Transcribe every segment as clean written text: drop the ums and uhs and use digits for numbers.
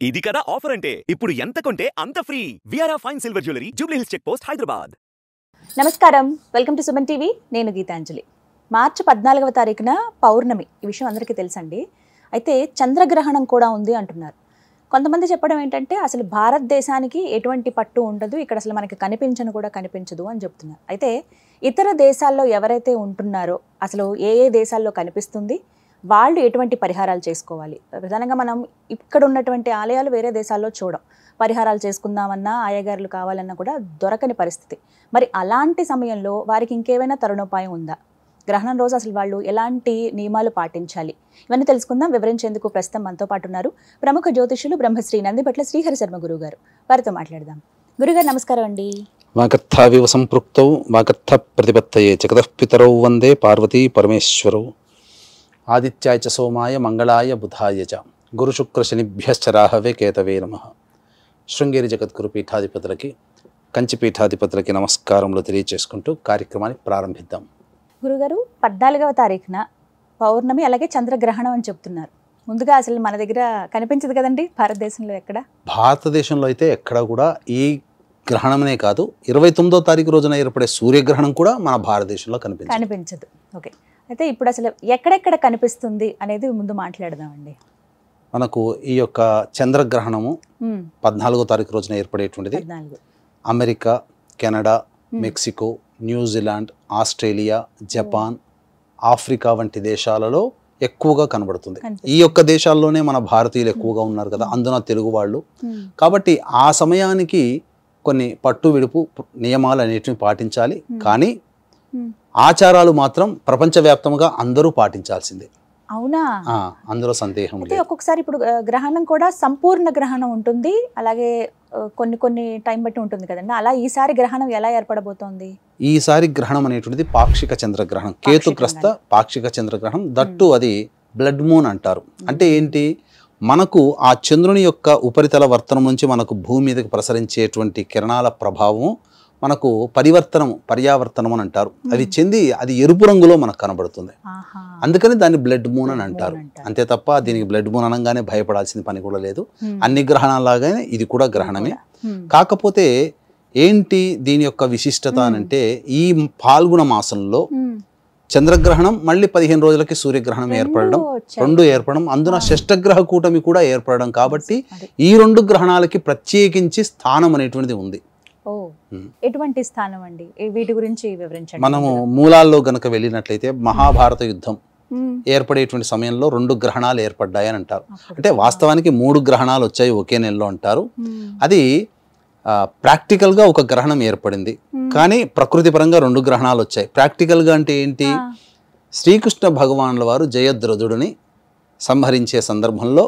ఇది కదా ఆఫర్ అంటే ఇప్పుడు ఎంత కొంటే అంత free VR fine silver jewellery Jubilee Hills check post Hyderabad. నమస్కారం, వెల్కమ్ టు సుమన్ టీవీ. నేను గీతాంజలి. మార్చి 14వ తారీఖున పౌర్ణమి. ఈ విషయం అందరికీ తెలుసండి. అయితే చంద్రగ్రహణం కూడా ఉంది అంటున్నారు. కొంతమంది చెప్పడం ఏంటంటే అసలు భారతదేశానికి ఎటువంటి పట్టు ఉండదు, ఇక్కడ అసలు మనకి కనిపించను కూడా కనిపించదు అని చెప్తున్నారు. అయితే ఇతర దేశాల్లో ఎవరైతే ఉంటున్నారో అసలు ఏ ఏ దేశాల్లో కనిపిస్తుంది, వాళ్ళు ఎటువంటి పరిహారాలు చేసుకోవాలి. ప్రధానంగా మనం ఇక్కడ ఉన్నటువంటి ఆలయాలు వేరే దేశాల్లో చూడం. పరిహారాలు చేసుకుందామన్నా అయ్యగారులు కావాలన్నా కూడా దొరకని పరిస్థితి. మరి అలాంటి సమయంలో వారికి ఇంకేమైనా తరుణోపాయం ఉందా? గ్రహణం రోజు అసలు వాళ్ళు ఎలాంటి నియమాలు పాటించాలి, ఇవన్నీ తెలుసుకుందాం. వివరించేందుకు ప్రస్తుతం మనతో పాటు ఉన్నారు ప్రముఖ జ్యోతిష్యులు బ్రహ్మశ్రీ నందిపట్ల శ్రీహరి శర్మ గురువు గారు. వారితో మాట్లాడదాం. గురుగారు నమస్కారం అండి. వాగర్థావివ సంపృక్తౌ వాగర్థ ప్రతిపత్తయే జగతః పితరౌ వందే పార్వతీ పరమేశ్వరౌ. ఆదిత్యాయ చ సోమాయ మంగళాయ బుధాయ చ గురు శుక్ర శనిభ్యశ్చ రాహవే కేతవే నమః. శృంగేరి జగద్గురు పీఠాధిపతులకి, కంచి పీఠాధిపతులకి నమస్కారములు తెలియజేసుకుంటూ కార్యక్రమాన్ని ప్రారంభిద్దాం. గురుగారు, 14వ తారీఖున పౌర్ణమి, అలాగే చంద్రగ్రహణం అని చెప్తున్నారు. ముందుగా అసలు మన దగ్గర కనిపించదు కదండి భారతదేశంలో ఎక్కడ? భారతదేశంలో అయితే ఎక్కడ కూడా ఈ గ్రహణమనే కాదు, 29వ తారీఖు రోజున ఏర్పడే సూర్యగ్రహణం కూడా మన భారతదేశంలో కనిపించదు. ఓకే, అయితే ఇప్పుడు అసలు ఎక్కడెక్కడ కనిపిస్తుంది అనేది ముందు మాట్లాడదామండి. మనకు ఈ యొక్క చంద్రగ్రహణము 14వ తారీఖు రోజున ఏర్పడేటువంటిది. America, Canada, Mexico, New Zealand, Australia, Japan, Africa వంటి దేశాలలో ఎక్కువగా కనబడుతుంది. ఈ యొక్క దేశాల్లోనే మన భారతీయులు ఎక్కువగా ఉన్నారు కదా, అందున తెలుగు వాళ్ళు. కాబట్టి ఆ సమయానికి కొన్ని పట్టు విడుపు నియమాలు అనేటివి పాటించాలి. కానీ ఆచారాలు మాత్రం ప్రపంచవ్యాప్తంగా అందరూ పాటించాల్సిందే. అవునా? అందులో సందేహం లేదు. ఒక్కొక్కసారి ఇప్పుడు గ్రహణం కూడా సంపూర్ణ గ్రహణం ఉంటుంది, అలాగే కొన్ని టైం బట్టి ఉంటుంది కదండి. అలా ఈసారి గ్రహణం ఎలా ఏర్పడబోతోంది? ఈసారి గ్రహణం అనేటువంటిది పాక్షిక చంద్రగ్రహణం, కేతుగ్రస్త పాక్షిక చంద్రగ్రహణం. దట్టు అది బ్లడ్ మూన్ అంటారు. అంటే ఏంటి, మనకు ఆ చంద్రుని యొక్క ఉపరితల వర్తనం నుంచి మనకు భూమి మీదకి ప్రసరించేటువంటి కిరణాల ప్రభావం మనకు పర్యావర్తనం అని అంటారు. అది చెంది అది ఎరుపు రంగులో మనకు కనబడుతుంది. అందుకని దాన్ని బ్లడ్ మూన్ అని అంటారు. అంతే తప్ప దీనికి బ్లడ్ మూన్ అనగానే భయపడాల్సిన పని కూడా లేదు. అన్ని గ్రహణాలాగానే ఇది కూడా గ్రహణమే. కాకపోతే ఏంటి దీని యొక్క విశిష్టత అంటే, ఈ పాల్గొన మాసంలో చంద్రగ్రహణం, మళ్ళీ 15 రోజులకి సూర్యగ్రహణం ఏర్పడడం, రెండు ఏర్పడడం, అందున షష్టగ్రహ కూటమి కూడా ఏర్పడడం. కాబట్టి ఈ రెండు గ్రహణాలకి ప్రత్యేకించి స్థానం అనేటువంటిది ఉంది. ఎటువంటి స్థానం అండి? వీటి గురించి వివరించండి. మనము మూలాల్లో గనక వెళ్ళినట్లయితే మహాభారత యుద్ధం ఏర్పడేటువంటి సమయంలో 2 గ్రహణాలు ఏర్పడ్డాయని అంటారు. అంటే వాస్తవానికి 3 గ్రహణాలు వచ్చాయి ఒకే నెలలో అంటారు. అది ప్రాక్టికల్గా ఒక గ్రహణం ఏర్పడింది, కానీ ప్రకృతి పరంగా 2 గ్రహణాలు వచ్చాయి. ప్రాక్టికల్గా అంటే ఏంటి, శ్రీకృష్ణ భగవానుల వారు జయద్రథుడిని సంహరించే సందర్భంలో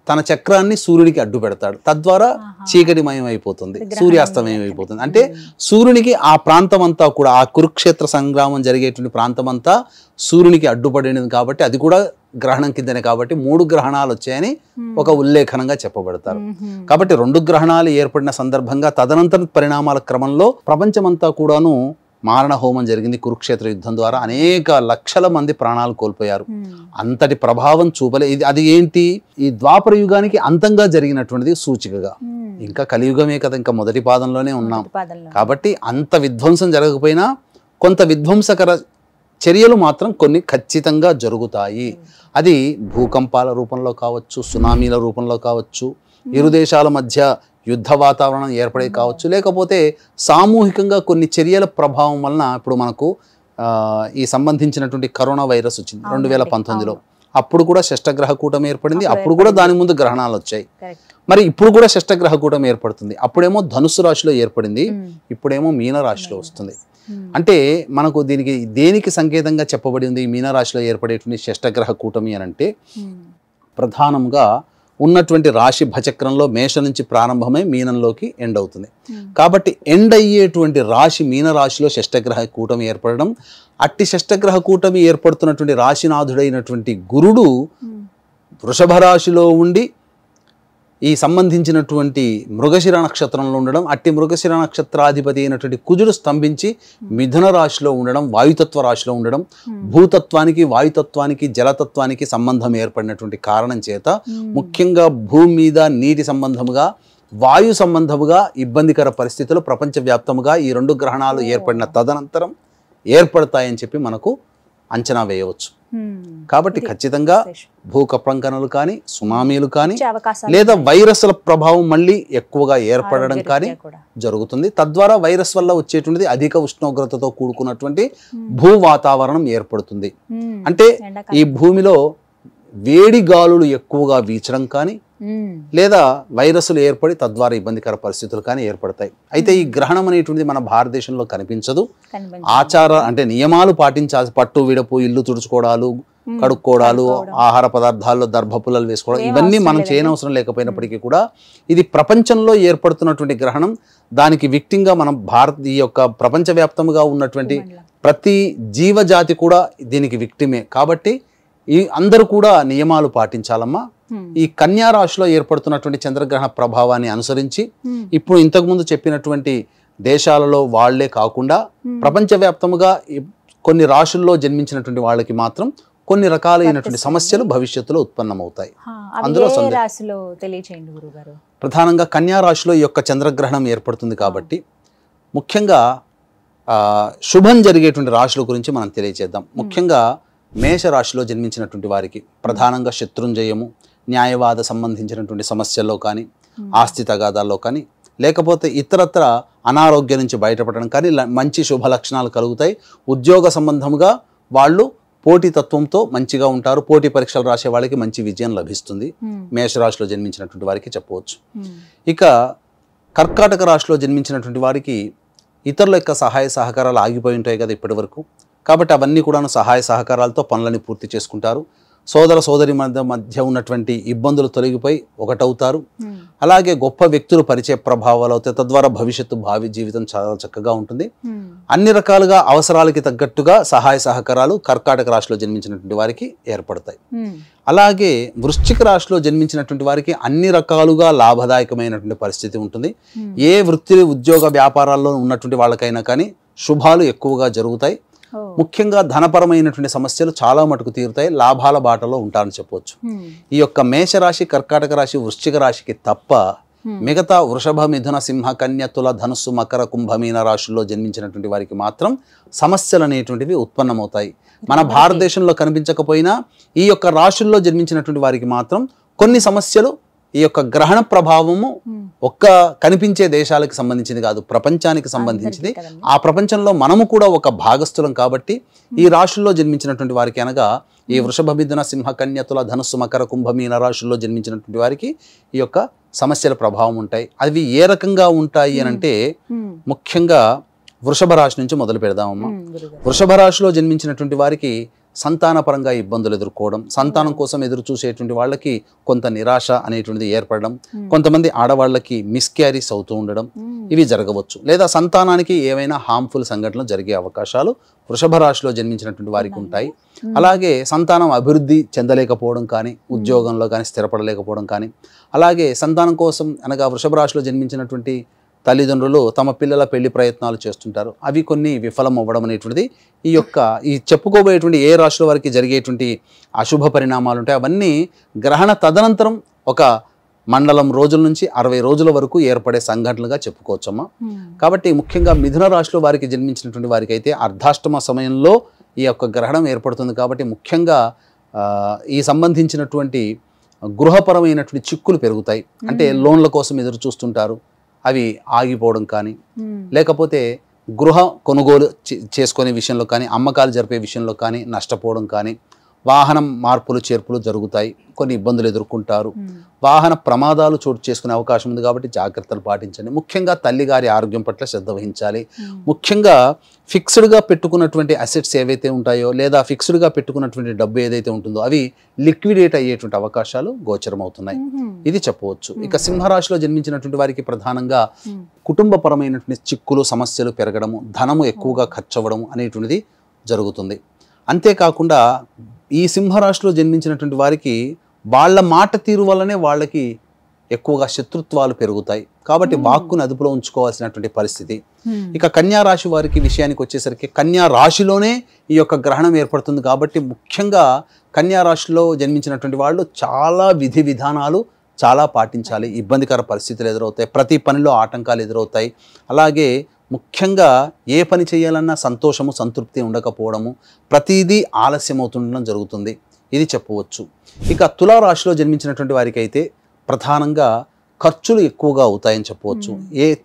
తన చక్రాన్ని సూర్యుడికి అడ్డు పెడతాడు. తద్వారా చీకటిమయం అయిపోతుంది, సూర్యాస్తమయం అయిపోతుంది. అంటే సూర్యునికి ఆ ప్రాంతం అంతా కూడా, ఆ కురుక్షేత్ర సంగ్రామం జరిగేటువంటి ప్రాంతం అంతా సూర్యునికి అడ్డుపడినది. కాబట్టి అది కూడా గ్రహణం కిందనే. కాబట్టి 3 గ్రహణాలు వచ్చాయని ఒక ఉల్లేఖనంగా చెప్పబడతారు. కాబట్టి 2 గ్రహణాలు ఏర్పడిన సందర్భంగా తదనంతర పరిణామాల క్రమంలో ప్రపంచమంతా కూడాను మారణ హోమం జరిగింది. కురుక్షేత్ర యుద్ధం ద్వారా అనేక లక్షల మంది ప్రాణాలు కోల్పోయారు. అంతటి ప్రభావం చూపలేదు. అది ఏంటి, ఈ ద్వాపర యుగానికి అంతంగా జరిగినటువంటిది సూచికగా. ఇంకా కలియుగమే కదా, ఇంకా మొదటి పాదంలోనే ఉన్నాం. కాబట్టి అంత విధ్వంసం జరగకపోయినా కొంత విధ్వంసకర చర్యలు మాత్రం కొన్ని ఖచ్చితంగా జరుగుతాయి. అది భూకంపాల రూపంలో కావచ్చు, సునామీల రూపంలో కావచ్చు, ఇరు దేశాల మధ్య యుద్ధ వాతావరణం ఏర్పడే కావచ్చు, లేకపోతే సామూహికంగా కొన్ని చర్యల ప్రభావం వలన. ఇప్పుడు మనకు ఈ సంబంధించినటువంటి కరోనా వైరస్ వచ్చింది 2019లో. అప్పుడు కూడా షష్టగ్రహ కూటమి ఏర్పడింది. అప్పుడు కూడా దాని ముందు గ్రహణాలు వచ్చాయి. మరి ఇప్పుడు కూడా షష్టగ్రహ కూటమి ఏర్పడుతుంది. అప్పుడేమో ధనుస్సు రాశిలో ఏర్పడింది, ఇప్పుడేమో మీనరాశిలో వస్తుంది. అంటే మనకు దీనికి దేనికి సంకేతంగా చెప్పబడి ఉంది ఈ మీనరాశిలో ఏర్పడేటువంటి షష్టగ్రహ కూటమి అని అంటే, ప్రధానంగా ఉన్నటువంటి రాశి భచక్రంలో మేష నుంచి ప్రారంభమై మీనంలోకి ఎండ్ అవుతుంది. కాబట్టి ఎండ్ అయ్యేటువంటి రాశి మీనరాశిలో షష్టగ్రహ కూటమి ఏర్పడడం, అట్టి షష్టగ్రహ కూటమి ఏర్పడుతున్నటువంటి రాశినాథుడైనటువంటి గురుడు వృషభ రాశిలో ఉండి ఈ సంబంధించినటువంటి మృగశిర నక్షత్రంలో ఉండడం, అట్టి మృగశిర నక్షత్రాధిపతి అయినటువంటి కుజుడు స్తంభించి మిథున రాశిలో ఉండడం, వాయుతత్వ రాశిలో ఉండడం, భూతత్వానికి వాయుతత్వానికి జలతత్వానికి సంబంధం ఏర్పడినటువంటి కారణం చేత ముఖ్యంగా భూమి మీద నీటి సంబంధముగా వాయు సంబంధముగా ఇబ్బందికర పరిస్థితులు ప్రపంచవ్యాప్తముగా ఈ 2 గ్రహణాలు ఏర్పడిన తదనంతరం ఏర్పడతాయని చెప్పి మనకు అంచనా వేయవచ్చు. కాబట్టి ఖచ్చితంగా భూకంపనలు కానీ సునామీలు కానీ లేదా వైరస్ల ప్రభావం మళ్ళీ ఎక్కువగా ఏర్పడడం కానీ జరుగుతుంది. తద్వారా వైరస్ వల్ల వచ్చేటువంటిది అధిక ఉష్ణోగ్రతతో కూడుకున్నటువంటి భూ వాతావరణం ఏర్పడుతుంది. అంటే ఈ భూమిలో వేడి గాలులు ఎక్కువగా వీచడం కానీ లేదా వైరస్లు ఏర్పడి తద్వారా ఇబ్బందికర పరిస్థితులు కానీ ఏర్పడతాయి. అయితే ఈ గ్రహణం అనేటువంటిది మన భారతదేశంలో కనిపించదు. అంటే నియమాలు పాటించాల్సి, పట్టు విడపు, ఇల్లు తుడుచుకోవడాలు, కడుక్కోవడాలు, ఆహార పదార్థాల్లో దర్భపుల్లలు వేసుకోవడం, ఇవన్నీ మనం చేయనవసరం లేకపోయినప్పటికీ కూడా ఇది ప్రపంచంలో ఏర్పడుతున్నటువంటి గ్రహణం. దానికి విక్టింగా మనం ఈ యొక్క ప్రపంచవ్యాప్తంగా ఉన్నటువంటి ప్రతి జీవజాతి కూడా దీనికి విక్టిమే. కాబట్టి అందరూ కూడా నియమాలు పాటించాలమ్మా. ఈ కన్యా రాశిలో ఏర్పడుతున్నటువంటి చంద్రగ్రహణ ప్రభావాన్ని అనుసరించి ఇప్పుడు ఇంతకుముందు చెప్పినటువంటి దేశాలలో వాళ్లే కాకుండా ప్రపంచవ్యాప్తముగా కొన్ని రాశుల్లో జన్మించినటువంటి వాళ్ళకి మాత్రం కొన్ని రకాలైనటువంటి సమస్యలు భవిష్యత్తులో ఉత్పన్నమవుతాయి. అందులో ప్రధానంగా కన్యా రాశిలో ఈ యొక్క చంద్రగ్రహణం ఏర్పడుతుంది కాబట్టి ముఖ్యంగా శుభం జరిగేటువంటి రాశుల గురించి మనం తెలియజేద్దాం. ముఖ్యంగా మేషరాశిలో జన్మించినటువంటి వారికి ప్రధానంగా శత్రుంజయము, న్యాయవాద సంబంధించినటువంటి సమస్యల్లో కానీ, ఆస్తి తగాదాల్లో కానీ, లేకపోతే ఇతరత్ర అనారోగ్యం నుంచి బయటపడడం కానీ మంచి శుభ లక్షణాలు కలుగుతాయి. ఉద్యోగ సంబంధముగా వాళ్ళు పోటీతత్వంతో మంచిగా ఉంటారు. పోటీ పరీక్షలు రాసే వాళ్ళకి మంచి విజయం లభిస్తుంది. మేషరాశిలో జన్మించినటువంటి వారికి చెప్పవచ్చు. ఇక కర్కాటక రాశిలో జన్మించినటువంటి వారికి ఇతరుల యొక్క సహాయ సహకారాలు ఆగిపోయి ఉంటాయి కదా ఇప్పటి వరకు. కాబట్టి అవన్నీ కూడా సహాయ సహకారాలతో పనులని పూర్తి చేసుకుంటారు. సోదర సోదరి మధ్య ఉన్నటువంటి ఇబ్బందులు తొలగిపోయి ఒకటవుతారు. అలాగే గొప్ప వ్యక్తులు పరిచయ ప్రభావాలు అవుతాయి. తద్వారా భవిష్యత్తు భావి జీవితం చాలా చక్కగా ఉంటుంది. అన్ని రకాలుగా అవసరాలకి తగ్గట్టుగా సహాయ సహకారాలు కర్కాటక రాశిలో జన్మించినటువంటి వారికి ఏర్పడతాయి. అలాగే వృశ్చిక రాశిలో జన్మించినటువంటి వారికి అన్ని రకాలుగా లాభదాయకమైనటువంటి పరిస్థితి ఉంటుంది. ఏ వృత్తి ఉద్యోగ వ్యాపారాల్లో ఉన్నటువంటి వాళ్ళకైనా కానీ శుభాలు ఎక్కువగా జరుగుతాయి. ముఖ్యంగా ధనపరమైనటువంటి సమస్యలు చాలా మటుకు తీరుతాయి. లాభాల బాటలో ఉంటారని చెప్పవచ్చు. ఈ యొక్క మేషరాశి, కర్కాటక రాశి, వృశ్చిక రాశికి తప్ప మిగతా వృషభ, మిథున, సింహ, కన్య, తుల, ధనుస్సు, మకర, కుంభమీన రాశుల్లో జన్మించినటువంటి వారికి మాత్రం సమస్యలు అనేటువంటివి ఉత్పన్నమవుతాయి. మన భారతదేశంలో కనిపించకపోయినా ఈ యొక్క రాశుల్లో జన్మించినటువంటి వారికి మాత్రం కొన్ని సమస్యలు ఈ యొక్క గ్రహణ ప్రభావము ఒక్క కనిపించే దేశాలకు సంబంధించింది కాదు, ప్రపంచానికి సంబంధించింది. ఆ ప్రపంచంలో మనము కూడా ఒక భాగస్థులం కాబట్టి ఈ రాశుల్లో జన్మించినటువంటి వారికి అనగా ఈ వృషభ, మిథున, సింహ, కన్య, తుల, ధనుస్సు, మకర, కుంభమీన రాశుల్లో జన్మించినటువంటి వారికి ఈ యొక్క సమస్యల ప్రభావం ఉంటాయి. అవి ఏ రకంగా ఉంటాయి అని అంటే ముఖ్యంగా వృషభ రాశి నుంచి మొదలు పెడదామమ్మా. వృషభ రాశిలో జన్మించినటువంటి వారికి సంతానపరంగా ఇబ్బందులు ఎదుర్కోవడం, సంతానం కోసం ఎదురు చూసేటువంటి వాళ్ళకి కొంత నిరాశ అనేటువంటిది ఏర్పడడం, కొంతమంది ఆడవాళ్ళకి మిస్క్యారీస్ అవుతూ ఉండడం ఇవి జరగవచ్చు. లేదా సంతానానికి ఏవైనా హార్మ్ఫుల్ సంఘటనలు జరిగే అవకాశాలు వృషభ రాశిలో జన్మించినటువంటి వారికి ఉంటాయి. అలాగే సంతానం అభివృద్ధి చెందలేకపోవడం కానీ, ఉద్యోగంలో కానీ స్థిరపడలేకపోవడం కానీ, అలాగే సంతానం కోసం అనగా వృషభ రాశిలో జన్మించినటువంటి తల్లిదండ్రులు తమ పిల్లల పెళ్లి ప్రయత్నాలు చేస్తుంటారు. అవి కొన్ని విఫలం అవ్వడం అనేటువంటిది ఈ చెప్పుకోబోయేటువంటి ఏ రాశుల వారికి జరిగేటువంటి అశుభ పరిణామాలు ఉంటాయి. అవన్నీ గ్రహణ తదనంతరం ఒక మండలం రోజుల నుంచి 60 రోజుల వరకు ఏర్పడే సంఘటనలుగా చెప్పుకోవచ్చమ్మా. కాబట్టి ముఖ్యంగా మిథున రాశిలో వారికి జన్మించినటువంటి వారికి అయితే అర్ధాష్టమ సమయంలో ఈ యొక్క గ్రహణం ఏర్పడుతుంది. కాబట్టి ముఖ్యంగా ఈ సంబంధించినటువంటి గృహపరమైనటువంటి చిక్కులు పెరుగుతాయి. అంటే లోన్ల కోసం ఎదురు చూస్తుంటారు, అవి ఆగిపోవడం కానీ, లేకపోతే గృహ కొనుగోలు చేసుకునే విషయంలో కానీ, అమ్మకాలు జరిపే విషయంలో కానీ నష్టపోవడం కానీ, వాహనం మార్పులు చేర్పులు జరుగుతాయి, కొన్ని ఇబ్బందులు ఎదుర్కొంటారు. వాహన ప్రమాదాలు చోటు చేసుకునే అవకాశం ఉంది కాబట్టి జాగ్రత్తలు పాటించండి. ముఖ్యంగా తల్లిగారి ఆరోగ్యం పట్ల శ్రద్ధ వహించాలి. ముఖ్యంగా ఫిక్స్డ్గా పెట్టుకున్నటువంటి అసెట్స్ ఏవైతే ఉంటాయో లేదా ఫిక్స్డ్గా పెట్టుకున్నటువంటి డబ్బు ఏదైతే ఉంటుందో అవి లిక్విడేట్ అయ్యేటువంటి అవకాశాలు గోచరమవుతున్నాయి. ఇది చెప్పవచ్చు. ఇక సింహరాశిలో జన్మించినటువంటి వారికి ప్రధానంగా కుటుంబపరమైనటువంటి చిక్కులు సమస్యలు పెరగడము, ధనము ఎక్కువగా ఖర్చు అవ్వడం అనేటువంటిది జరుగుతుంది. అంతేకాకుండా ఈ సింహరాశిలో జన్మించినటువంటి వారికి వాళ్ళ మాట తీరు వల్లనే వాళ్ళకి ఎక్కువగా శత్రుత్వాలు పెరుగుతాయి. కాబట్టి వాక్కును అదుపులో ఉంచుకోవాల్సినటువంటి పరిస్థితి. ఇక కన్యా రాశి వారికి విషయానికి వచ్చేసరికి కన్యా రాశిలోనే ఈ యొక్క గ్రహణం ఏర్పడుతుంది. కాబట్టి ముఖ్యంగా కన్యా రాశిలో జన్మించినటువంటి వాళ్ళు చాలా విధి విధానాలు చాలా పాటించాలి. ఇబ్బందికర పరిస్థితులు ఎదురవుతాయి, ప్రతి పనిలో ఆటంకాలు ఎదురవుతాయి. అలాగే ముఖ్యంగా ఏ పని చేయాలన్నా సంతోషము సంతృప్తి ఉండకపోవడము, ప్రతిదీ ఆలస్యం అవుతుండడం జరుగుతుంది. ఇది చెప్పవచ్చు. ఇక తులారాశిలో జన్మించినటువంటి వారికి అయితే ప్రధానంగా ఖర్చులు ఎక్కువగా అవుతాయని చెప్పవచ్చు.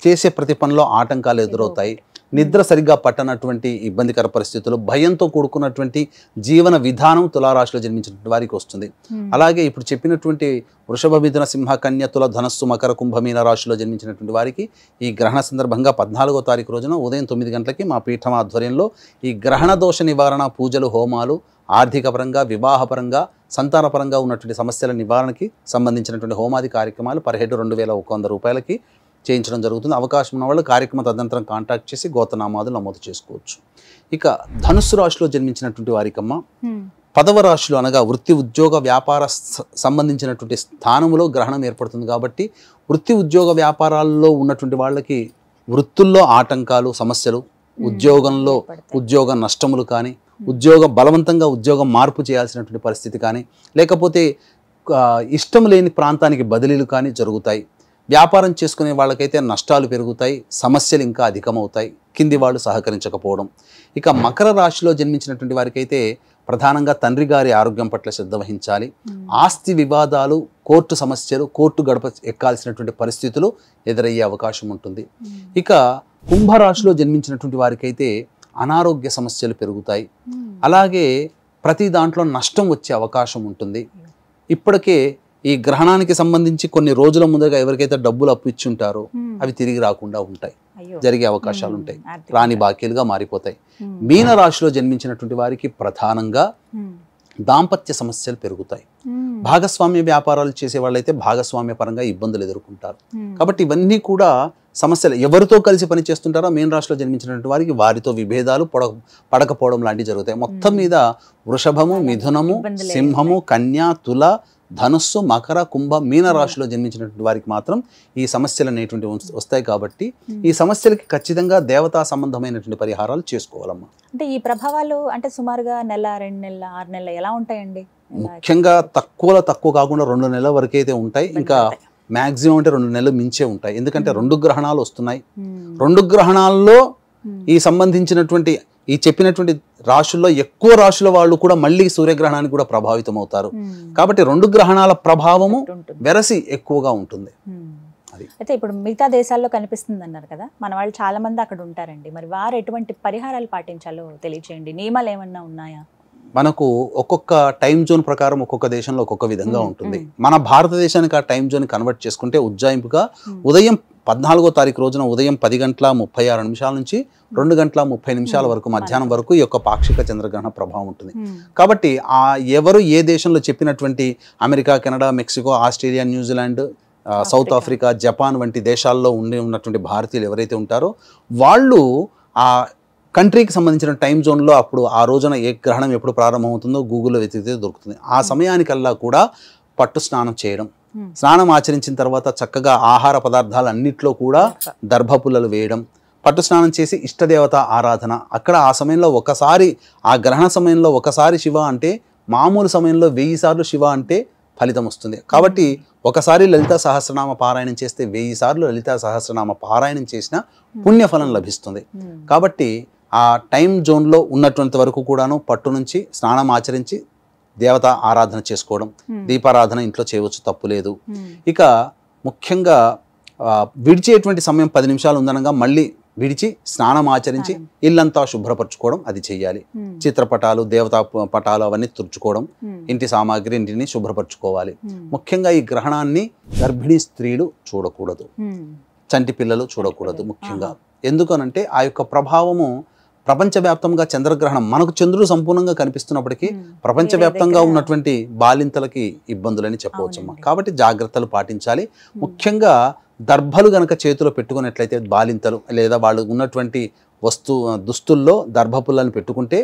చేసే ప్రతి పనిలో ఆటంకాలు ఎదురవుతాయి. నిద్ర సరిగ్గా పట్టనటువంటి ఇబ్బందికర పరిస్థితులు, భయంతో కూడుకున్నటువంటి జీవన విధానం తులారాశిలో జన్మించినటువంటి వారికి వస్తుంది. అలాగే ఇప్పుడు చెప్పినటువంటి వృషభ, మిథున, సింహ, కన్య, తుల, ధనస్సు, మకర, కుంభ, మీన రాశిలో జన్మించినటువంటి వారికి ఈ గ్రహణ సందర్భంగా 14వ తారీఖు రోజున ఉదయం 9 గంటలకి మా పీఠం ఆధ్వర్యంలో ఈ గ్రహణ దోష నివారణ పూజలు, హోమాలు, ఆర్థిక పరంగా, వివాహపరంగా, సంతానపరంగా ఉన్నటువంటి సమస్యల నివారణకి సంబంధించినటువంటి హోమాది కార్యక్రమాలు పర్ హెడ్ 2100 రూపాయలకి చేయించడం జరుగుతుంది. అవకాశం ఉన్న వాళ్ళు కార్యక్రమ తదనంతరం కాంటాక్ట్ చేసి గోతనామాదులు నమోదు చేసుకోవచ్చు. ఇక ధనుస్సు రాశిలో జన్మించినటువంటి వారికమ్మ 10వ రాశిలో అనగా వృత్తి, ఉద్యోగ, వ్యాపార సంబంధించినటువంటి స్థానంలో గ్రహణం ఏర్పడుతుంది. కాబట్టి వృత్తి, ఉద్యోగ, వ్యాపారాల్లో ఉన్నటువంటి వాళ్ళకి వృత్తుల్లో ఆటంకాలు, సమస్యలు, ఉద్యోగంలో ఉద్యోగ నష్టములు కానీ, బలవంతంగా ఉద్యోగం మార్పు చేయాల్సినటువంటి పరిస్థితి కానీ, లేకపోతే ఇష్టం లేని ప్రాంతానికి బదిలీలు కానీ జరుగుతాయి. వ్యాపారం చేసుకునే వాళ్ళకైతే నష్టాలు పెరుగుతాయి, సమస్యలు ఇంకా అధికమవుతాయి, కింది వాళ్ళు సహకరించకపోవడం. ఇక మకర రాశిలో జన్మించినటువంటి వారికైతే ప్రధానంగా తండ్రి గారి ఆరోగ్యం పట్ల శ్రద్ధ వహించాలి. ఆస్తి వివాదాలు, కోర్టు సమస్యలు, కోర్టు గడప ఎక్కాల్సినటువంటి పరిస్థితులు ఎదురయ్యే అవకాశం ఉంటుంది. ఇక కుంభరాశిలో జన్మించినటువంటి వారికైతే అనారోగ్య సమస్యలు పెరుగుతాయి. అలాగే ప్రతి దాంట్లో నష్టం వచ్చే అవకాశం ఉంటుంది. ఇప్పటికే ఈ గ్రహణానికి సంబంధించి కొన్ని రోజుల ముందుగా ఎవరికైతే డబ్బులు అప్పు ఇచ్చి ఉంటారో అవి తిరిగి రాకుండా ఉంటాయి, జరిగే అవకాశాలు ఉంటాయి, రాని బాకీలుగా మారిపోతాయి. మీన రాశిలో జన్మించినటువంటి వారికి ప్రధానంగా దాంపత్య సమస్యలు పెరుగుతాయి. భాగస్వామ్య వ్యాపారాలు చేసే వాళ్ళైతే భాగస్వామ్య పరంగా ఇబ్బందులు ఎదుర్కొంటారు. కాబట్టి ఇవన్నీ కూడా సమస్యలు. ఎవరితో కలిసి పని చేస్తుంటారో మీన రాశిలో జన్మించినటువంటి వారికి వారితో విభేదాలు పడకపోవడం లాంటివి జరుగుతాయి. మొత్తం మీద వృషభము, మిథునము, సింహము, కన్య, తుల, ధనుస్సు, మకర, కుంభ, మీన రాశిలో జన్మించినటువంటి వారికి మాత్రం ఈ సమస్యలు అనేటువంటి వస్తాయి. కాబట్టి ఈ సమస్యలకి ఖచ్చితంగా దేవతా సంబంధమైనటువంటి పరిహారాలు చేసుకోవాలమ్మా. అంటే ఈ ప్రభావాలు అంటే సుమారుగా నెల, 2 నెలల, 6 నెలల ఎలా ఉంటాయండి? ముఖ్యంగా తక్కువ కాకుండా 2 నెలల వరకు అయితే ఉంటాయి. ఇంకా మ్యాక్సిమం అంటే 2 నెలలు మించే ఉంటాయి. ఎందుకంటే 2 గ్రహణాలు వస్తున్నాయి. 2 గ్రహణాల్లో ఈ సంబంధించినటువంటి ఈ చెప్పినటువంటి రాశుల్లో ఎక్కువ రాశుల వాళ్ళు కూడా మళ్ళీ సూర్యగ్రహణానికి కూడా ప్రభావితం అవుతారు. కాబట్టి 2 గ్రహణాల ప్రభావము వెరసి ఎక్కువగా ఉంటుంది. అయితే ఇప్పుడు మిగతా దేశాల్లో కనిపిస్తుంది అన్నారు కదా, మన వాళ్ళు చాలా మంది అక్కడ ఉంటారండి. మరి వారు ఎటువంటి పరిహారాలు పాటించాలో తెలియచేయండి. నియమాలు ఏమన్నా ఉన్నాయా? మనకు ఒక్కొక్క టైం జోన్ ప్రకారం ఒక్కొక్క దేశంలో ఒక్కొక్క విధంగా ఉంటుంది. మన భారతదేశానికి ఆ టైం జోన్ కన్వర్ట్ చేసుకుంటే ఉజ్జాయింపుగా ఉదయం 14వ తారీఖు రోజున ఉదయం 10:36 నుంచి 2:30 వరకు మధ్యాహ్నం వరకు ఈ యొక్క పాక్షిక చంద్రగ్రహణ ప్రభావం ఉంటుంది. కాబట్టి ఎవరు ఏ దేశంలో చెప్పినటువంటి America, Canada, Mexico, Australia, New Zealand, south Africa, Japan వంటి దేశాల్లో ఉన్నటువంటి భారతీయులు ఎవరైతే ఉంటారో వాళ్ళు ఆ కంట్రీకి సంబంధించిన టైం జోన్లో అప్పుడు ఆ రోజున ఏ గ్రహణం ఎప్పుడు ప్రారంభమవుతుందో గూగుల్లో వెతికితే దొరుకుతుంది. ఆ సమయానికల్లా కూడా పట్టు స్నానం చేయడం, స్నానం ఆచరించిన తర్వాత చక్కగా ఆహార పదార్థాలు అన్నిట్లో కూడా దర్భపుల్లలు వేయడం, పట్టు స్నానం చేసి ఇష్టదేవత ఆరాధన. అక్కడ ఆ సమయంలో ఒకసారి, ఆ గ్రహణ సమయంలో ఒకసారి శివ అంటే మామూలు సమయంలో 1000 సార్లు శివ అంటే ఫలితం వస్తుంది. కాబట్టి ఒకసారి లలితా సహస్రనామ పారాయణం చేస్తే 1000 సార్లు లలితా సహస్రనామ పారాయణం చేసిన పుణ్యఫలం లభిస్తుంది. కాబట్టి ఆ టైం జోన్లో ఉన్నటువంటి వరకు కూడాను పట్టు నుంచి స్నానం ఆచరించి దేవత ఆరాధన చేసుకోవడం, దీపారాధన ఇంట్లో చేయవచ్చు, తప్పు లేదు. ఇక ముఖ్యంగా విడిచేటువంటి సమయం 10 నిమిషాలు ఉందనగా మళ్ళీ విడిచి స్నానం ఆచరించి ఇల్లంతా శుభ్రపరచుకోవడం అది చెయ్యాలి. చిత్రపటాలు, దేవతా పటాలు అవన్నీ తుడుచుకోవడం, ఇంటి సామాగ్రి ఇంటిని శుభ్రపరచుకోవాలి. ముఖ్యంగా ఈ గ్రహణాన్ని గర్భిణీ స్త్రీలు చూడకూడదు, చంటి పిల్లలు చూడకూడదు. ముఖ్యంగా ఎందుకనంటే ఆ యొక్క ప్రభావము ప్రపంచవ్యాప్తంగా చంద్రగ్రహణం మనకు చంద్రుడు సంపూర్ణంగా కనిపిస్తున్నప్పటికీ ప్రపంచవ్యాప్తంగా ఉన్నటువంటి బాలింతలకి ఇబ్బందులని చెప్పవచ్చమ్మా. కాబట్టి జాగ్రత్తలు పాటించాలి. ముఖ్యంగా దర్భలు గనక చేతిలో పెట్టుకున్నట్లయితే బాలింతలు లేదా వాళ్ళు ఉన్నటువంటి దుస్తుల్లో దర్భపుల్లని పెట్టుకుంటే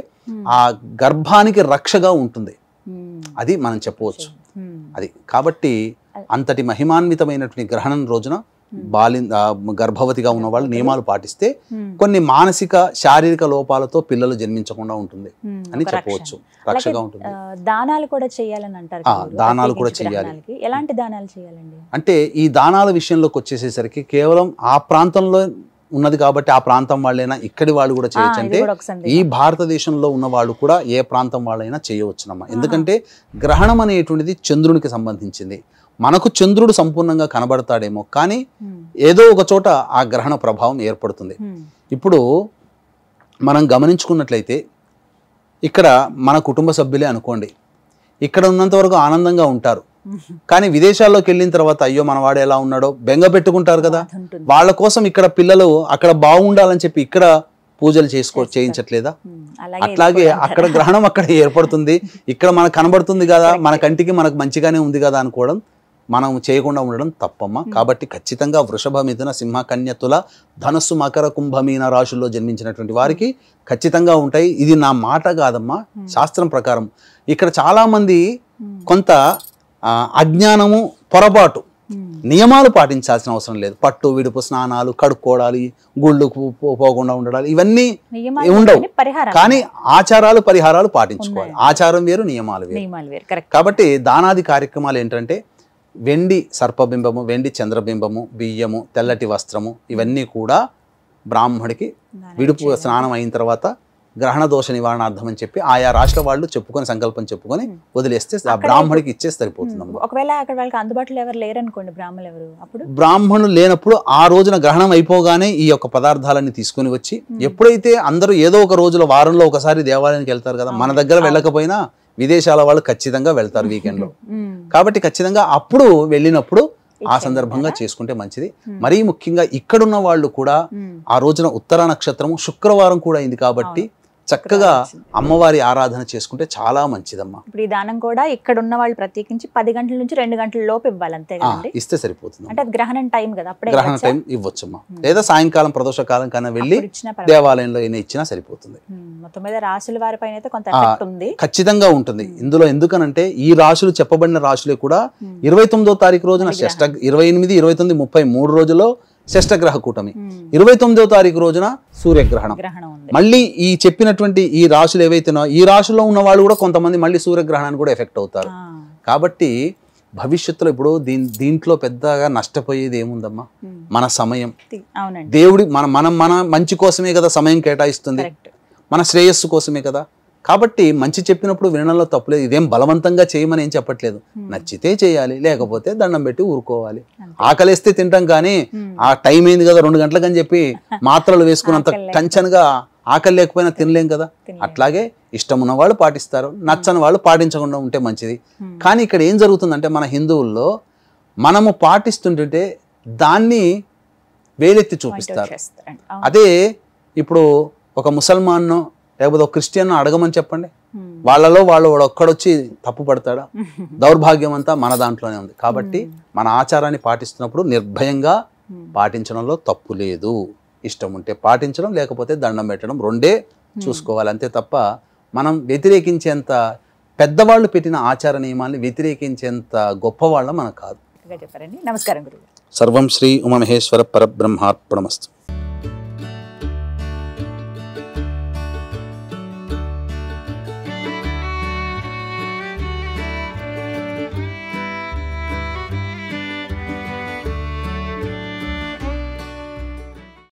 ఆ గర్భానికి రక్షగా ఉంటుంది, అది మనం చెప్పవచ్చు. అది కాబట్టి అంతటి మహిమాన్వితమైనటువంటి గ్రహణం రోజున గర్భవతిగా ఉన్న వాళ్ళు నియమాలు పాటిస్తే కొన్ని మానసిక శారీరక లోపాలతో పిల్లలు జన్మించకుండా ఉంటుంది అని చెప్పవచ్చు. రక్షగా ఉంటుంది. దానాలు కూడా చేయాలని అంటారు. దానాలు కూడా చేయాలి. ఎలాంటి దానాలు చేయాలండి? అంటే ఈ దానాల విషయంలోకి వచ్చేసేసరికి కేవలం ఆ ప్రాంతంలో ఉన్నది కాబట్టి ఆ ప్రాంతం వాళ్ళైనా ఇక్కడి వాళ్ళు కూడా చేయొచ్చు. అంటే ఈ భారతదేశంలో ఉన్న వాళ్ళు కూడా ఏ ప్రాంతం వాళ్ళైనా చేయవచ్చునమ్మా. ఎందుకంటే గ్రహణం అనేటువంటిది చంద్రునికి సంబంధించింది. మనకు చంద్రుడు సంపూర్ణంగా కనబడతాడేమో, కానీ ఏదో ఒక చోట ఆ గ్రహణ ప్రభావం ఏర్పడుతుంది. ఇప్పుడు మనం గమనించుకున్నట్లయితే ఇక్కడ మన కుటుంబ సభ్యులే అనుకోండి, ఇక్కడ ఉన్నంత వరకు ఆనందంగా ఉంటారు, కానీ విదేశాల్లోకి వెళ్ళిన తర్వాత అయ్యో మనవాడు ఎలా ఉన్నాడో బెంగ పెట్టుకుంటారు కదా. వాళ్ళ కోసం ఇక్కడ పిల్లలు అక్కడ బాగుండాలని చెప్పి ఇక్కడ పూజలు చేయించట్లేదా? అట్లాగే అక్కడ గ్రహణం అక్కడ ఏర్పడుతుంది, ఇక్కడ మనకు కనబడుతుంది కదా, మన కంటికి మనకు మంచిగానే ఉంది కదా అనుకోవడం, మనం చేయకుండా ఉండడం తప్పమ్మా. కాబట్టి ఖచ్చితంగా వృషభ, మిథున, సింహ, కన్య, తుల, ధనస్సు, మకర, కుంభ, మీన రాశుల్లో జన్మించినటువంటి వారికి ఖచ్చితంగా ఉంటాయి. ఇది నా మాట కాదమ్మా, శాస్త్రం ప్రకారం. ఇక్కడ చాలా మంది కొంత అజ్ఞానము, పొరపాటు, నియమాలు పాటించాల్సిన అవసరం లేదు. పట్టు విడుపు స్నానాలు, కడుక్కోవడాలి, గుళ్ళకు పోకుండా ఉండడాలి, ఇవన్నీ ఉండవు. కానీ ఆచారాలు పరిహారాలు పాటించుకోవాలి. ఆచారం వేరు, నియమాలు వేరు. కాబట్టి దానాది కార్యక్రమాలు ఏంటంటే వెండి సర్పబింబము, వెండి చంద్రబింబము, బియ్యము, తెల్లటి వస్త్రము, ఇవన్నీ కూడా బ్రాహ్మడికి విడుపు స్నానం అయిన తర్వాత గ్రహణ దోష నివారణార్థం అని చెప్పి ఆయా రాష్ట్ర వాళ్ళు చెప్పుకొని సంకల్పం చెప్పుకొని వదిలేస్తే ఆ బ్రాహ్మడికి ఇచ్చేసి సరిపోతుంది. ఒకవేళ అక్కడ వాళ్ళకి అందుబాటులో ఎవరు లేరనుకోండి, బ్రాహ్మణులు ఎవరు, అప్పుడు బ్రాహ్మణులు లేనప్పుడు ఆ రోజున గ్రహణం అయిపోగానే ఈ యొక్క పదార్థాలన్నీ తీసుకొని వచ్చి, ఎప్పుడైతే అందరూ ఏదో ఒక రోజులో వారంలో ఒకసారి దేవాలయానికి వెళ్తారు కదా, మన దగ్గర వెళ్ళకపోయినా విదేశాల వాళ్ళు ఖచ్చితంగా వెళ్తారు వీకెండ్ లో. కాబట్టి ఖచ్చితంగా అప్పుడు వెళ్ళినప్పుడు ఆ సందర్భంగా చేసుకుంటే మంచిది. మరీ ముఖ్యంగా ఇక్కడున్న వాళ్ళు కూడా ఆ రోజున ఉత్తర నక్షత్రము శుక్రవారం కూడా అయింది కాబట్టి చక్కగా అమ్మవారి ఆరాధన చేసుకుంటే చాలా మంచిదమ్మా. ఇప్పుడు ఈ దానం కూడా ఇక్కడ ఉన్న వాళ్ళు ప్రత్యేకించి 10 గంటల నుంచి 2 గంటల లోపు ఇవ్వాలి, అంతే కదండి? ఇస్తే సరిపోతుంది. అంటే గ్రహణం టైం కదా, అప్పుడే గ్రహణ టైం ఇవ్వచ్చమ్మా. లేదా సాయంకాలం ప్రదోష కాలం కన్నా వెళ్ళి దేవాలయంలో ఇచ్చినా సరిపోతుంది. మొత్తం మీద రాశుల వారి పైన అయితే కొంత ఎఫెక్ట్ ఉంది, ఖచ్చితంగా ఉంటుంది ఇందులో. ఎందుకనంటే ఈ రాశులు చెప్పబడిన రాశులే కూడా 29వ తారీఖు రోజున 28, 29, 30 3 రోజుల్లో షష్టగ్రహ కూటమి, 29వ తారీఖు రోజున సూర్యగ్రహణం. మళ్ళీ ఈ చెప్పినటువంటి ఈ రాశులు ఏవైతేనో ఈ రాశుల్లో ఉన్న వాళ్ళు కూడా కొంతమంది మళ్ళీ సూర్యగ్రహణానికి కూడా ఎఫెక్ట్ అవుతారు. కాబట్టి భవిష్యత్తులో ఇప్పుడు దీంట్లో పెద్దగా నష్టపోయేది ఏముందమ్మా? మన సమయం. దేవుడి మన మంచి కోసమే కదా సమయం కేటాయిస్తుంది, మన శ్రేయస్సు కోసమే కదా. కాబట్టి మంచి చెప్పినప్పుడు వినడంలో తప్పులేదు. ఇదేం బలవంతంగా చేయమని ఏం చెప్పట్లేదు. నచ్చితే చేయాలి, లేకపోతే దండం పెట్టి ఊరుకోవాలి. ఆకలిస్తే తింటాం, కానీ ఆ టైం అయింది కదా 2 గంటలకని చెప్పి మాత్రలు వేసుకున్నంత టెన్షన్గా ఆకలి లేకపోయినా తినలేం కదా. అట్లాగే ఇష్టం ఉన్న వాళ్ళు పాటిస్తారు, నచ్చని వాళ్ళు పాటించకుండా ఉంటే మంచిది. కానీ ఇక్కడ ఏం జరుగుతుందంటే మన హిందువుల్లో మనము పాటిస్తుంటే దాన్ని వేలెత్తి చూపిస్తారు. అదే ఇప్పుడు ఒక ముసల్మాన్ను లేకపోతే ఒక క్రిస్టియన్ అడగమని చెప్పండి, వాళ్ళలో వాడు ఒక్కడొచ్చి తప్పు పడతాడా? దౌర్భాగ్యం అంతా మన దాంట్లోనే ఉంది. కాబట్టి మన ఆచారాన్ని పాటిస్తున్నప్పుడు నిర్భయంగా పాటించడంలో తప్పు లేదు. ఇష్టం ఉంటే పాటించడం, లేకపోతే దండం పెట్టడం, రెండే చూసుకోవాలి. అంతే తప్ప మనం వ్యతిరేకించేంత పెద్దవాళ్ళు పెట్టిన ఆచార నియమాల్ని వ్యతిరేకించేంత గొప్పవాళ్ళం మనకు కాదు. చెప్పారండి. నమస్కారం గురువు. సర్వం శ్రీ ఉమామహేశ్వర పరబ్రహ్మార్పణమస్తు.